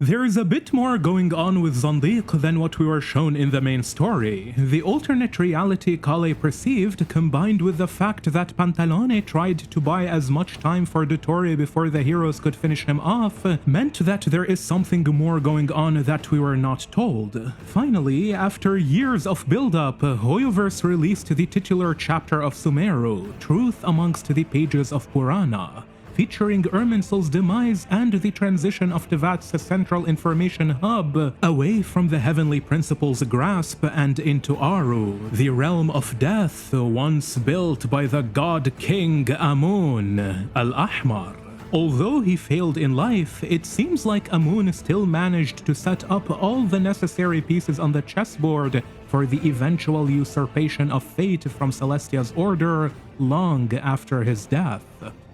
There's a bit more going on with Zandik than what we were shown in the main story. The alternate reality Collei perceived, combined with the fact that Pantalone tried to buy as much time for Dottore before the heroes could finish him off, meant that there is something more going on that we were not told. Finally, after years of build-up, HOYO-verse released the titular chapter of Sumeru, Truth Amongst the Pages of Purana, featuring Irminsul's demise and the transition of Tevat's central information hub away from the heavenly principle's grasp and into Aaru, the realm of death once built by the god king Amun al-Ahmar. Although he failed in life, it seems like Amun still managed to set up all the necessary pieces on the chessboard for the eventual usurpation of fate from Celestia's order long after his death.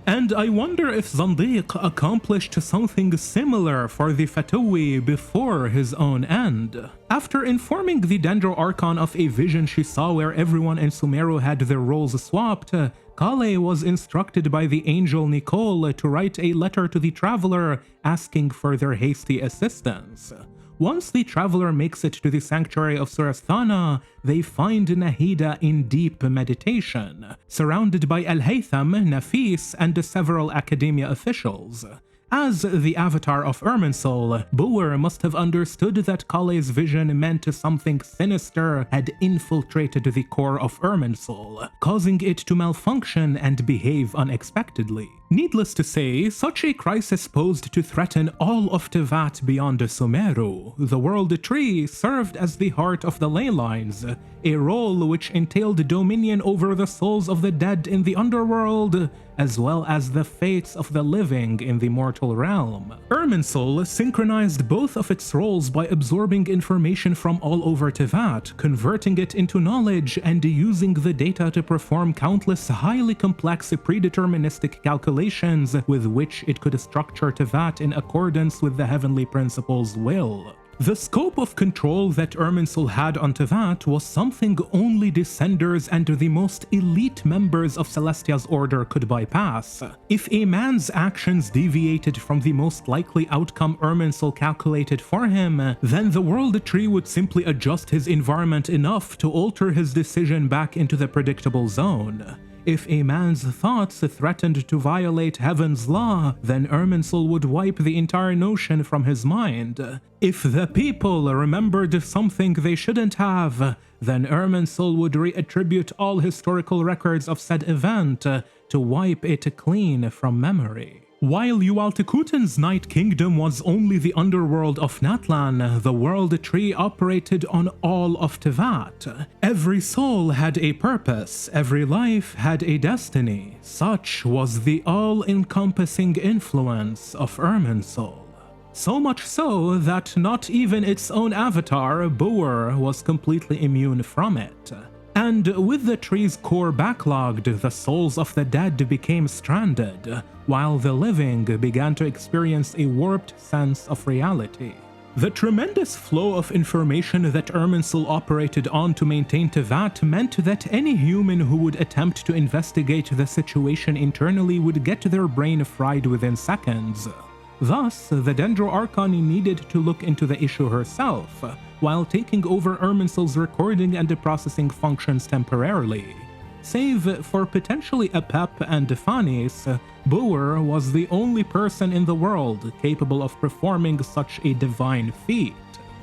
And I wonder if Zandik accomplished something similar for the Fatui before his own end. After informing the Dendro Archon of a vision she saw where everyone in Sumeru had their roles swapped, Collei was instructed by the angel Nicole to write a letter to the traveler asking for their hasty assistance. Once the traveler makes it to the sanctuary of Surasthana, they find Nahida in deep meditation, surrounded by Al-Haytham, Nafis, and several academia officials. As the avatar of Irminsul, Boer must have understood that Collei's vision meant something sinister had infiltrated the core of Irminsul, causing it to malfunction and behave unexpectedly. Needless to say, such a crisis posed to threaten all of Tevat beyond Sumeru. The World Tree served as the heart of the ley lines, a role which entailed dominion over the souls of the dead in the underworld, as well as the fates of the living in the mortal realm. Irminsul synchronized both of its roles by absorbing information from all over Tevat, converting it into knowledge, and using the data to perform countless highly complex predeterministic calculations with which it could structure Tevat in accordance with the heavenly principle's will. The scope of control that Irminsul had on Tevat was something only Descenders and the most elite members of Celestia's order could bypass. If a man's actions deviated from the most likely outcome Irminsul calculated for him, then the World Tree would simply adjust his environment enough to alter his decision back into the predictable zone. If a man's thoughts threatened to violate heaven's law, then Irminsul would wipe the entire notion from his mind. If the people remembered something they shouldn't have, then Irminsul would reattribute all historical records of said event to wipe it clean from memory. While Ualtekuten's Night Kingdom was only the underworld of Natlan, the World Tree operated on all of Tevat. Every soul had a purpose, every life had a destiny. Such was the all-encompassing influence of Irminsul. So much so that not even its own avatar, Boer, was completely immune from it. And with the tree's core backlogged, the souls of the dead became stranded, while the living began to experience a warped sense of reality. The tremendous flow of information that Irminsul operated on to maintain Tevat meant that any human who would attempt to investigate the situation internally would get their brain fried within seconds. Thus, the Dendro Archon needed to look into the issue herself, while taking over Irminsul's recording and processing functions temporarily. Save for potentially Apep and Fanis, Boer was the only person in the world capable of performing such a divine feat.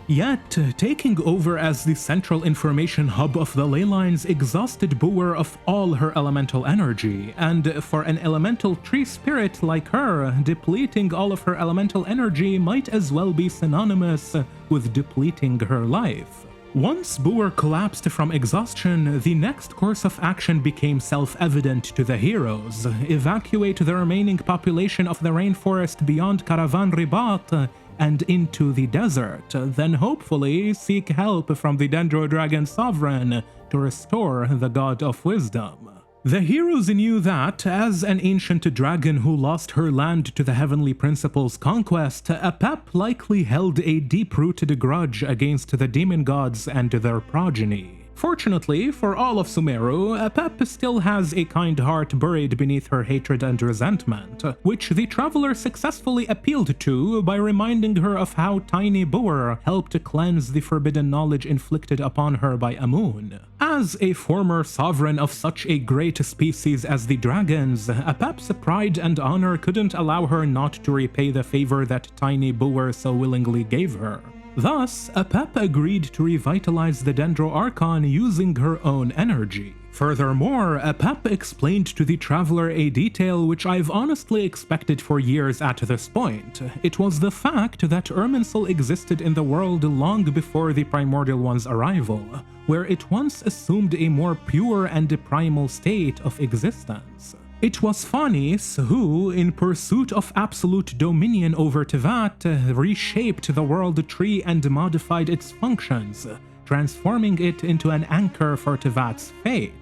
Yet, taking over as the central information hub of the ley lines exhausted Boer of all her elemental energy, and for an elemental tree spirit like her, depleting all of her elemental energy might as well be synonymous with depleting her life. Once Boer collapsed from exhaustion, the next course of action became self-evident to the heroes. Evacuate the remaining population of the rainforest beyond Caravan Ribat and into the desert, then hopefully seek help from the Dendro Dragon Sovereign to restore the God of Wisdom. The heroes knew that, as an ancient dragon who lost her land to the Heavenly Principle's conquest, Apep likely held a deep-rooted grudge against the demon gods and their progeny. Fortunately for all of Sumeru, Apep still has a kind heart buried beneath her hatred and resentment, which the traveler successfully appealed to by reminding her of how Tiny Boer helped cleanse the forbidden knowledge inflicted upon her by Amun. As a former sovereign of such a great species as the dragons, Apep's pride and honor couldn't allow her not to repay the favor that Tiny Boer so willingly gave her. Thus, Apep agreed to revitalize the Dendro Archon using her own energy. Furthermore, Apep explained to the traveler a detail which I've honestly expected for years at this point. It was the fact that Irminsul existed in the world long before the Primordial One's arrival, where it once assumed a more pure and primal state of existence. It was Phanis who, in pursuit of absolute dominion over Teyvat, reshaped the world tree and modified its functions, transforming it into an anchor for Teyvat's fate.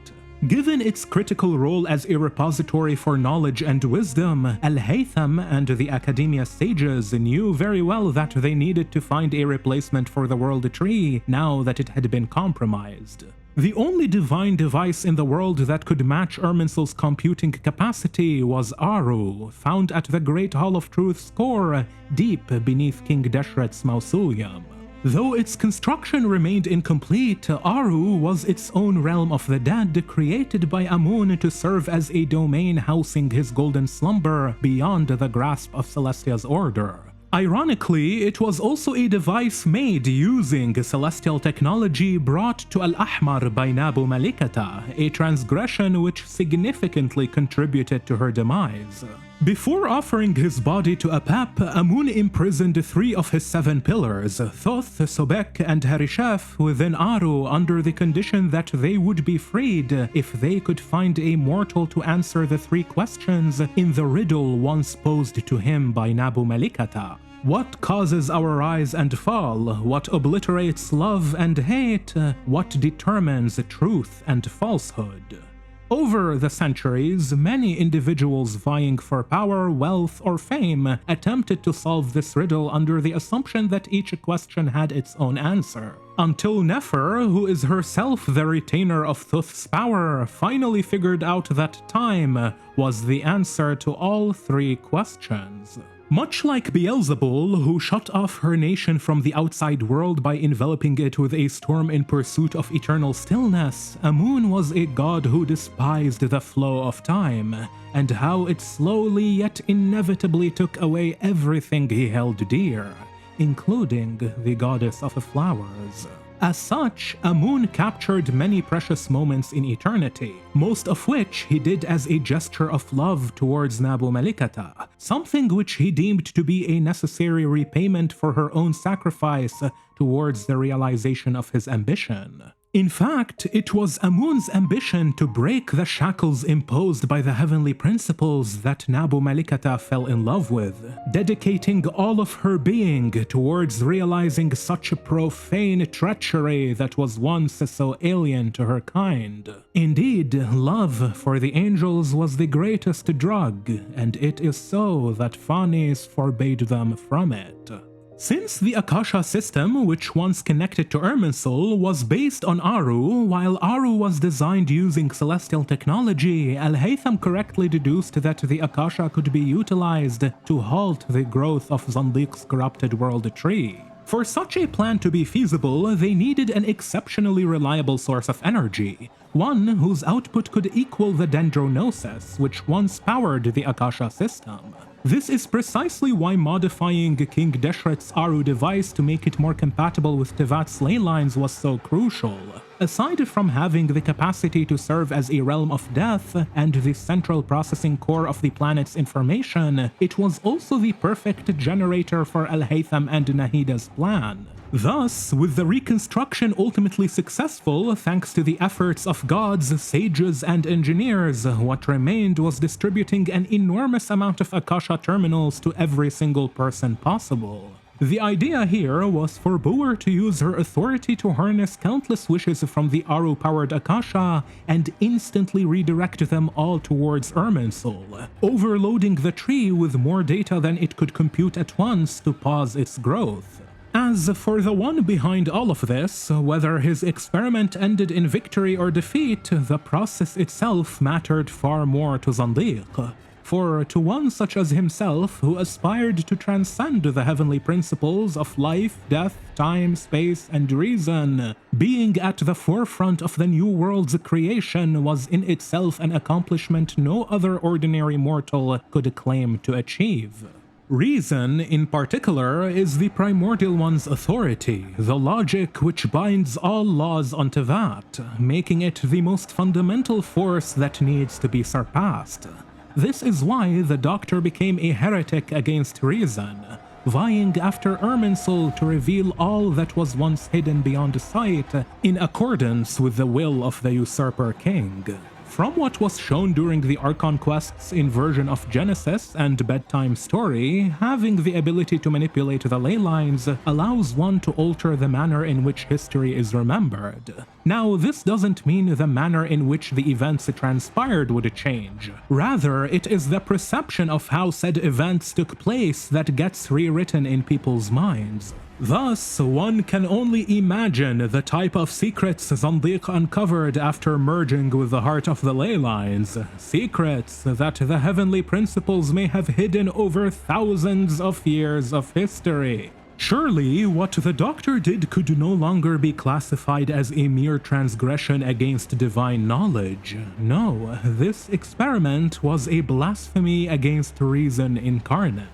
Given its critical role as a repository for knowledge and wisdom, Al-Haytham and the Academia sages knew very well that they needed to find a replacement for the world tree now that it had been compromised. The only divine device in the world that could match Irminsul's computing capacity was Aaru, found at the Great Hall of Truth's core, deep beneath King Deshret's mausoleum. Though its construction remained incomplete, Aaru was its own realm of the dead, created by Amun to serve as a domain housing his golden slumber beyond the grasp of Celestia's order. Ironically, it was also a device made using celestial technology brought to Al-Ahmar by Nabu Malikata, a transgression which significantly contributed to her demise. Before offering his body to Apep, Amun imprisoned 3 of his 7 pillars, Thoth, Sobek, and Harishef, within Aaru under the condition that they would be freed if they could find a mortal to answer the 3 questions in the riddle once posed to him by Nabu Malikata. What causes our rise and fall? What obliterates love and hate? What determines truth and falsehood? Over the centuries, many individuals vying for power, wealth, or fame attempted to solve this riddle under the assumption that each question had its own answer. Until Nefer, who is herself the retainer of Thoth's power, finally figured out that time was the answer to all 3 questions. Much like Beelzebul, who shut off her nation from the outside world by enveloping it with a storm in pursuit of eternal stillness, Amun was a god who despised the flow of time, and how it slowly yet inevitably took away everything he held dear, including the goddess of the flowers. As such, Amun captured many precious moments in eternity, most of which he did as a gesture of love towards Nabu Malikata, something which he deemed to be a necessary repayment for her own sacrifice towards the realization of his ambition. In fact, it was Amun's ambition to break the shackles imposed by the heavenly principles that Nabu Malikata fell in love with, dedicating all of her being towards realizing such a profane treachery that was once so alien to her kind. Indeed, love for the angels was the greatest drug, and it is so that Phanis forbade them from it. Since the Akasha system, which once connected to Irminsul, was based on Aaru, while Aaru was designed using celestial technology, Al-Haytham correctly deduced that the Akasha could be utilized to halt the growth of Zandik's corrupted world tree. For such a plan to be feasible, they needed an exceptionally reliable source of energy, one whose output could equal the Dendro Gnosis, which once powered the Akasha system. This is precisely why modifying King Deshret's Aaru device to make it more compatible with Teyvat's ley lines was so crucial. Aside from having the capacity to serve as a realm of death and the central processing core of the planet's information, it was also the perfect generator for Al-Haytham and Nahida's plan. Thus, with the reconstruction ultimately successful thanks to the efforts of gods, sages, and engineers, what remained was distributing an enormous amount of Akasha terminals to every single person possible. The idea here was for Boer to use her authority to harness countless wishes from the Aaru-powered Akasha and instantly redirect them all towards Irminsul, overloading the tree with more data than it could compute at once to pause its growth. As for the one behind all of this, whether his experiment ended in victory or defeat, the process itself mattered far more to Zandik. For to one such as himself, who aspired to transcend the heavenly principles of life, death, time, space, and reason, being at the forefront of the new world's creation was in itself an accomplishment no other ordinary mortal could claim to achieve. Reason, in particular, is the primordial one's authority, the logic which binds all laws onto that, making it the most fundamental force that needs to be surpassed. This is why the Doctor became a heretic against reason, vying after Irminsul to reveal all that was once hidden beyond sight in accordance with the will of the Usurper King. From what was shown during the Archon Quest's inversion of Genesis and Bedtime Story, having the ability to manipulate the ley lines allows one to alter the manner in which history is remembered. Now, this doesn't mean the manner in which the events transpired would change. Rather, it is the perception of how said events took place that gets rewritten in people's minds. Thus, one can only imagine the type of secrets Zandik uncovered after merging with the heart of the ley lines. Secrets that the heavenly principles may have hidden over thousands of years of history. Surely, what the Doctor did could no longer be classified as a mere transgression against divine knowledge. No, this experiment was a blasphemy against reason incarnate.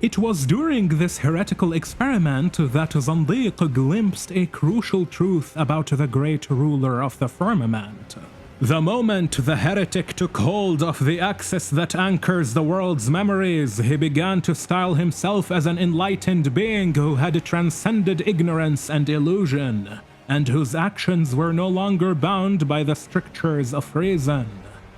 It was during this heretical experiment that Zandik glimpsed a crucial truth about the great ruler of the firmament. The moment the heretic took hold of the axis that anchors the world's memories, he began to style himself as an enlightened being who had transcended ignorance and illusion, and whose actions were no longer bound by the strictures of reason.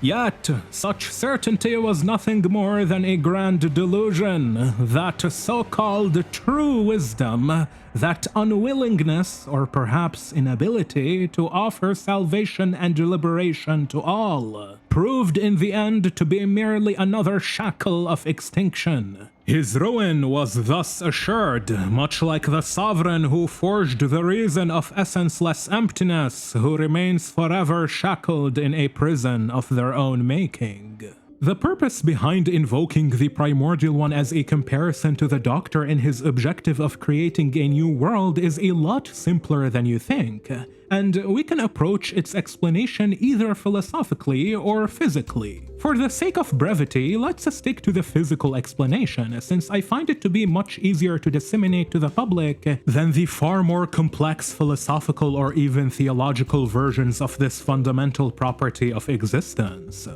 Yet, such certainty was nothing more than a grand delusion, that so-called true wisdom, that unwillingness, or perhaps inability, to offer salvation and liberation to all, proved in the end to be merely another shackle of extinction. His ruin was thus assured, much like the sovereign who forged the reason of essenceless emptiness, who remains forever shackled in a prison of their own making. The purpose behind invoking the Primordial One as a comparison to the Doctor in his objective of creating a new world is a lot simpler than you think, and we can approach its explanation either philosophically or physically. For the sake of brevity, let's stick to the physical explanation, since I find it to be much easier to disseminate to the public than the far more complex philosophical or even theological versions of this fundamental property of existence.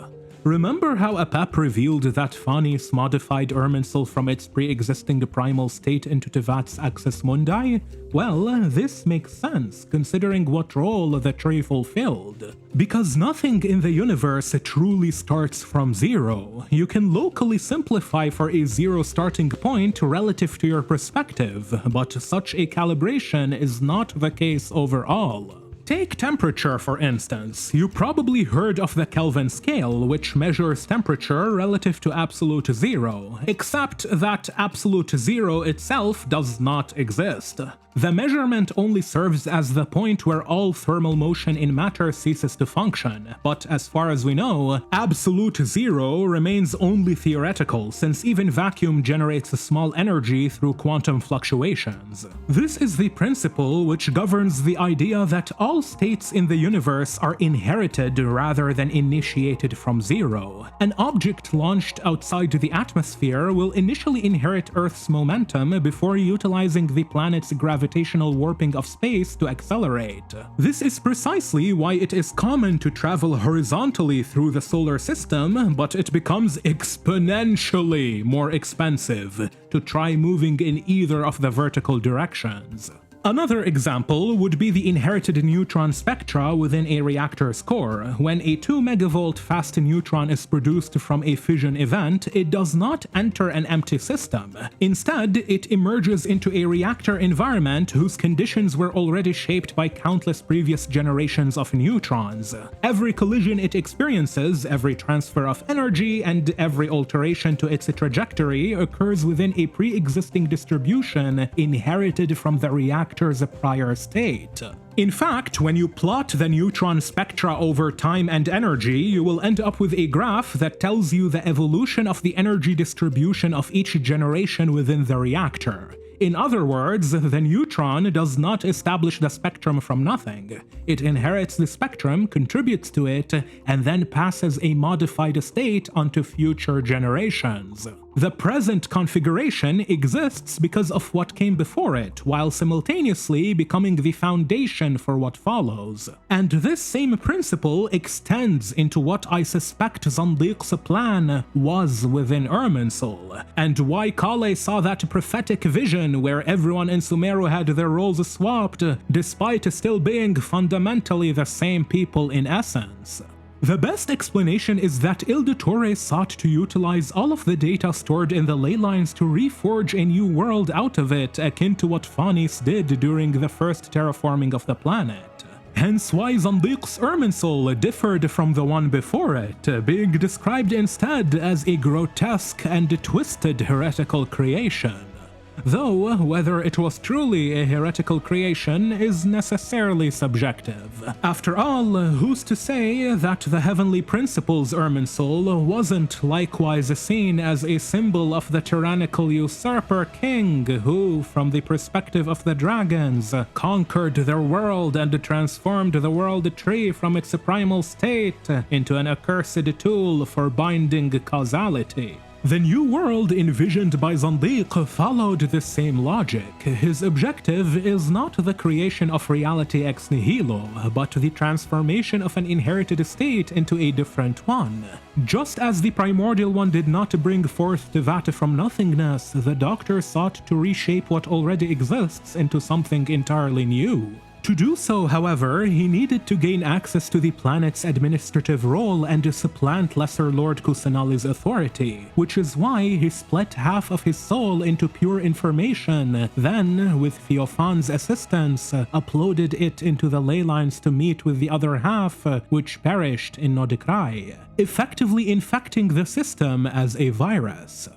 Remember how Apap revealed that Phanis modified Irminsul from its pre-existing primal state into Tevat's Axis Mundi? Well, this makes sense, considering what role the tree fulfilled. Because nothing in the universe truly starts from zero. You can locally simplify for a zero starting point relative to your perspective, but such a calibration is not the case overall. Take temperature, for instance. You probably heard of the Kelvin scale, which measures temperature relative to absolute zero, except that absolute zero itself does not exist. The measurement only serves as the point where all thermal motion in matter ceases to function, but as far as we know, absolute zero remains only theoretical, since even vacuum generates a small energy through quantum fluctuations. This is the principle which governs the idea that all states in the universe are inherited rather than initiated from zero. An object launched outside the atmosphere will initially inherit Earth's momentum before utilizing the planet's gravitational warping of space to accelerate. This is precisely why it is common to travel horizontally through the solar system, but it becomes exponentially more expensive to try moving in either of the vertical directions. Another example would be the inherited neutron spectra within a reactor's core. When a 2 megavolt fast neutron is produced from a fission event, it does not enter an empty system. Instead, it emerges into a reactor environment whose conditions were already shaped by countless previous generations of neutrons. Every collision it experiences, every transfer of energy, and every alteration to its trajectory occurs within a pre-existing distribution inherited from the reactor's prior state. In fact, when you plot the neutron spectra over time and energy, you will end up with a graph that tells you the evolution of the energy distribution of each generation within the reactor. In other words, the neutron does not establish the spectrum from nothing. It inherits the spectrum, contributes to it, and then passes a modified state onto future generations. The present configuration exists because of what came before it, while simultaneously becoming the foundation for what follows. And this same principle extends into what I suspect Zandik's plan was within Irminsul, and why Collei saw that prophetic vision where everyone in Sumeru had their roles swapped, despite still being fundamentally the same people in essence. The best explanation is that Dottore sought to utilize all of the data stored in the ley lines to reforge a new world out of it, akin to what Phanis did during the first terraforming of the planet. Hence why Zandik's Irminsul differed from the one before it, being described instead as a grotesque and twisted heretical creation. Though, whether it was truly a heretical creation is necessarily subjective. After all, who's to say that the heavenly principles Irminsul wasn't likewise seen as a symbol of the tyrannical usurper king who, from the perspective of the dragons, conquered their world and transformed the world tree from its primal state into an accursed tool for binding causality. The new world envisioned by Zandik followed the same logic. His objective is not the creation of reality ex nihilo, but the transformation of an inherited state into a different one. Just as the primordial one did not bring forth that from nothingness, the Doctor sought to reshape what already exists into something entirely new. To do so, however, he needed to gain access to the planet's administrative role and supplant Lesser Lord Kusanali's authority, which is why he split half of his soul into pure information, then, with Theophan's assistance, uploaded it into the ley lines to meet with the other half, which perished in Nodikrai, effectively infecting the system as a virus.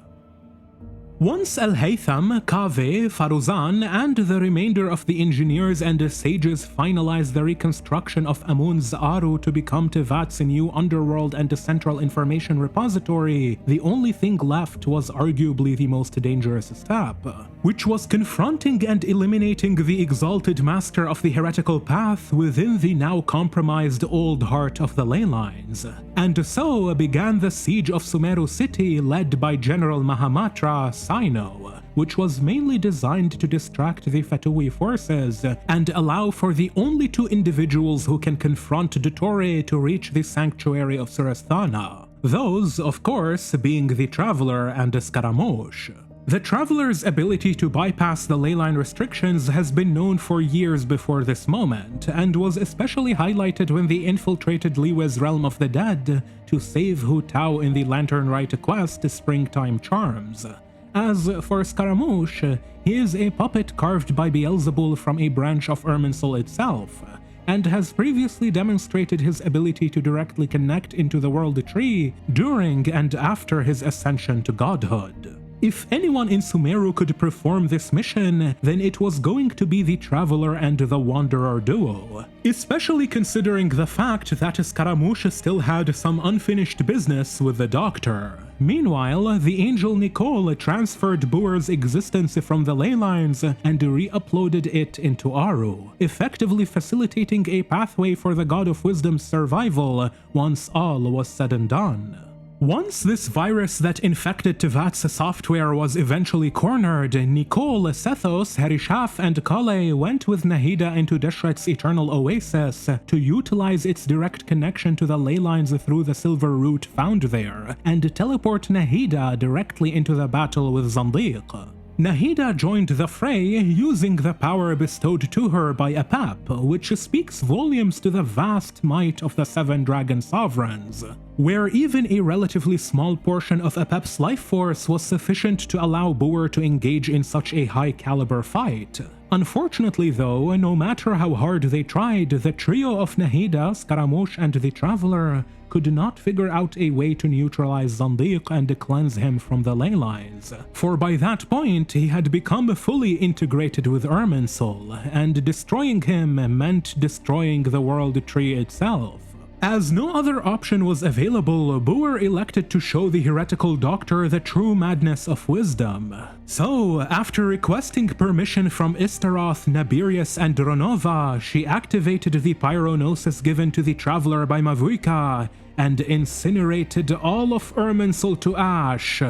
Once Al-Haytham, Kaveh, Faruzan, and the remainder of the engineers and sages finalized the reconstruction of Amun's Aaru to become Tevat's new underworld and central information repository, the only thing left was arguably the most dangerous step, which was confronting and eliminating the exalted master of the heretical path within the now compromised old heart of the ley lines. And so began the siege of Sumeru city led by General Mahamatra Sino, which was mainly designed to distract the Fatui forces and allow for the only two individuals who can confront Dottore to reach the sanctuary of Surasthana. Those, of course, being the Traveler and Scaramouche. The Traveler's ability to bypass the leyline restrictions has been known for years before this moment, and was especially highlighted when they infiltrated Liwe's realm of the dead to save Hu Tao in the Lantern Rite quest Springtime Charms. As for Scaramouche, he is a puppet carved by Beelzebul from a branch of Irminsul itself, and has previously demonstrated his ability to directly connect into the World Tree during and after his ascension to godhood. If anyone in Sumeru could perform this mission, then it was going to be the Traveler and the Wanderer duo, especially considering the fact that Scaramouche still had some unfinished business with the Doctor. Meanwhile, the angel Nicole transferred Boer's existence from the ley lines and re-uploaded it into Aaru, effectively facilitating a pathway for the God of Wisdom's survival once all was said and done. Once this virus that infected Tevat's software was eventually cornered, Nicole, Sethos, Herishaf, and Collei went with Nahida into Deshret's Eternal Oasis to utilize its direct connection to the ley lines through the silver root found there, and teleport Nahida directly into the battle with Zandik. Nahida joined the fray using the power bestowed to her by Apep, which speaks volumes to the vast might of the 7 Dragon Sovereigns, where even a relatively small portion of Apep's life force was sufficient to allow Boer to engage in such a high-caliber fight. Unfortunately though, no matter how hard they tried, the trio of Nahida, Scaramouche, and the Traveler could not figure out a way to neutralize Zandik and cleanse him from the ley lines, for by that point he had become fully integrated with Irminsul, and destroying him meant destroying the World Tree itself. As no other option was available, Boer elected to show the heretical doctor the true madness of wisdom. So, after requesting permission from Istaroth, Nabirius, and Ronova, she activated the pyronosis given to the Traveler by Mavuika and incinerated all of Irminsul to ash,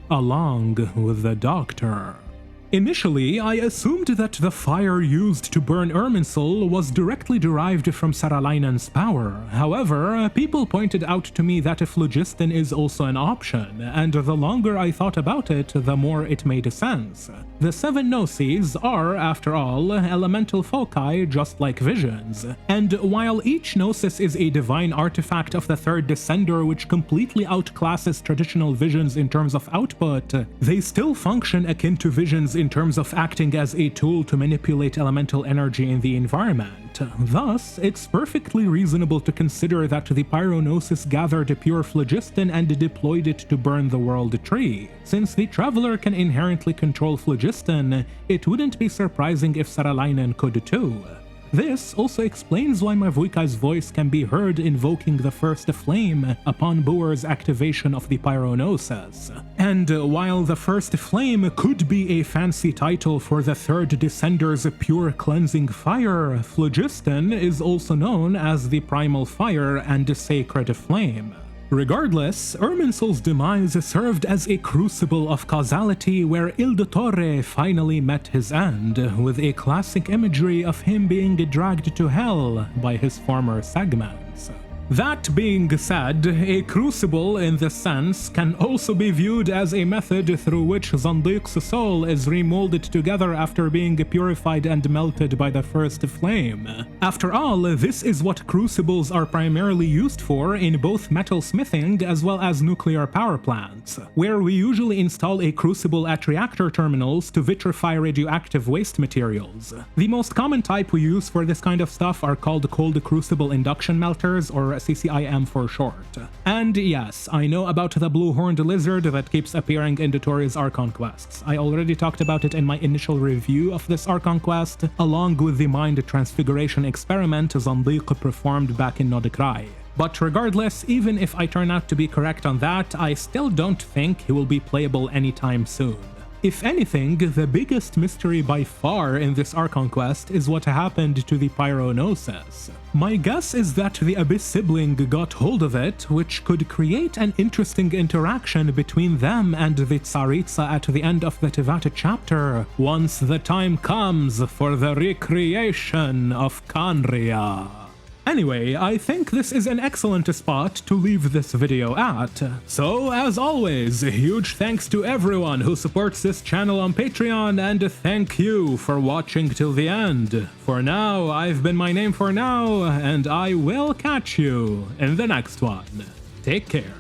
along with the doctor. Initially, I assumed that the fire used to burn Irminsul was directly derived from Saralainen's power. However, people pointed out to me that phlogiston is also an option, and the longer I thought about it, the more it made sense. The 7 Gnosis are, after all, elemental foci just like visions, and while each Gnosis is a divine artifact of the 3rd Descender which completely outclasses traditional visions in terms of output, they still function akin to visions in terms of acting as a tool to manipulate elemental energy in the environment. Thus, it's perfectly reasonable to consider that the pyronosis gathered pure phlogiston and deployed it to burn the World Tree. Since the Traveler can inherently control phlogiston, it wouldn't be surprising if Saralainen could too. This also explains why Mavuika's voice can be heard invoking the first flame upon Boer's activation of the pyronosis. And while the first flame could be a fancy title for the 3rd Descender's pure cleansing fire, phlogiston is also known as the primal fire and sacred flame. Regardless, Irminsul's demise served as a crucible of causality where Il Dottore finally met his end, with a classic imagery of him being dragged to hell by his former segments. That being said, a crucible in this sense can also be viewed as a method through which Zandik's soul is remolded together after being purified and melted by the first flame. After all, this is what crucibles are primarily used for in both metal smithing as well as nuclear power plants, where we usually install a crucible at reactor terminals to vitrify radioactive waste materials. The most common type we use for this kind of stuff are called cold crucible induction melters, or CCIM for short. And yes, I know about the blue-horned lizard that keeps appearing in Dottore's Archon Quests. I already talked about it in my initial review of this Archon Quest, along with the mind transfiguration experiment Zandik performed back in Nodekrai. But regardless, even if I turn out to be correct on that, I still don't think he will be playable anytime soon. If anything, the biggest mystery by far in this Archon Quest is what happened to the pyronosis. My guess is that the Abyss sibling got hold of it, which could create an interesting interaction between them and the Tsaritsa at the end of the Tevata chapter, once the time comes for the recreation of Khaenri'ah. Anyway, I think this is an excellent spot to leave this video at. So, as always, a huge thanks to everyone who supports this channel on Patreon, and thank you for watching till the end. For now, I've been My Name for now, and I will catch you in the next one. Take care.